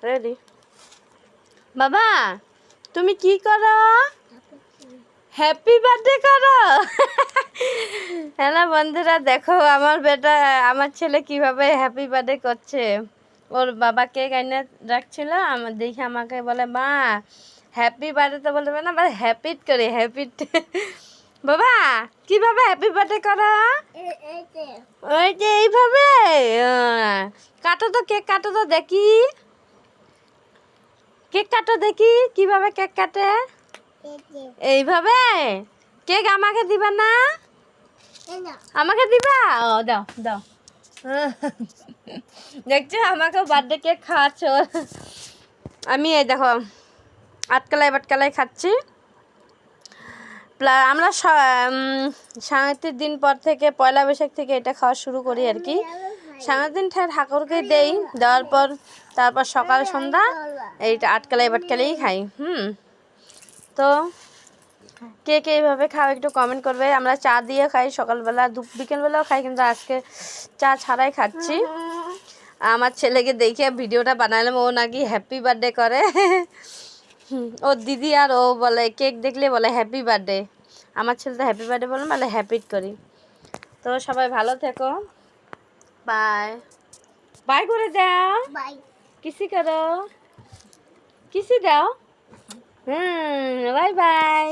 ready বাবা তুমি কি করো হ্যাপি বার্থডে করো হ্যালো বন্ধুরা দেখো আমার ছেলে কিভাবে হ্যাপি বার্থডে করছে ওর বাবা কেক এনে রাখছিল আমার দেখে আমাকে বলে মা হ্যাপি বার্থডে তো বলতে পারে না আবার হ্যাপিট করে হ্যাপিট বাবা কিভাবে হ্যাপি বার্থডে করো ওই যে এইভাবে কাটো তো কেক কাটো তো দেখি কেক কাটো দেখি কিভাবে কেক কাটে এইভাবে কেক আমাকে দিবা না আমাকে দিবা ও দাও দাও দেখছো আমাকে বার্থডে কেক খাওয়াচ্ছ আমি এই দেখো আটকালাই বাটকালাই খাচ্ছি আমরা সাংক্রান্তির দিন পর থেকে পয়লা বৈশাখ থেকে এটা খাওয়া শুরু করি আর কি সাংক্রান্তির দিন ঠাকুরকে দেই দেওয়ার পর তারপর সকাল সন্ধ্যা এইটা আটকালাই বাটকালাই খাই তো কে কে এইভাবে খাও একটু কমেন্ট করবে আমরা চা দিয়ে খাই সকালবেলা বিকেলবেলাও খাই কিন্তু আজকে চা ছাড়াই খাচ্ছি আমার ছেলেকে দেখে ভিডিওটা বানালাম ও নাকি হ্যাপি বার্থডে করে ওর দিদি আর ও বলে কেক দেখলে বলে হ্যাপি বার্থডে আমার ছেলে তো হ্যাপি বার্থডে বলে বলে হ্যাপিট করি তো সবাই ভালো থেকো বাই বাই করে দাও কিসি করো কিসি দাও বাই বাই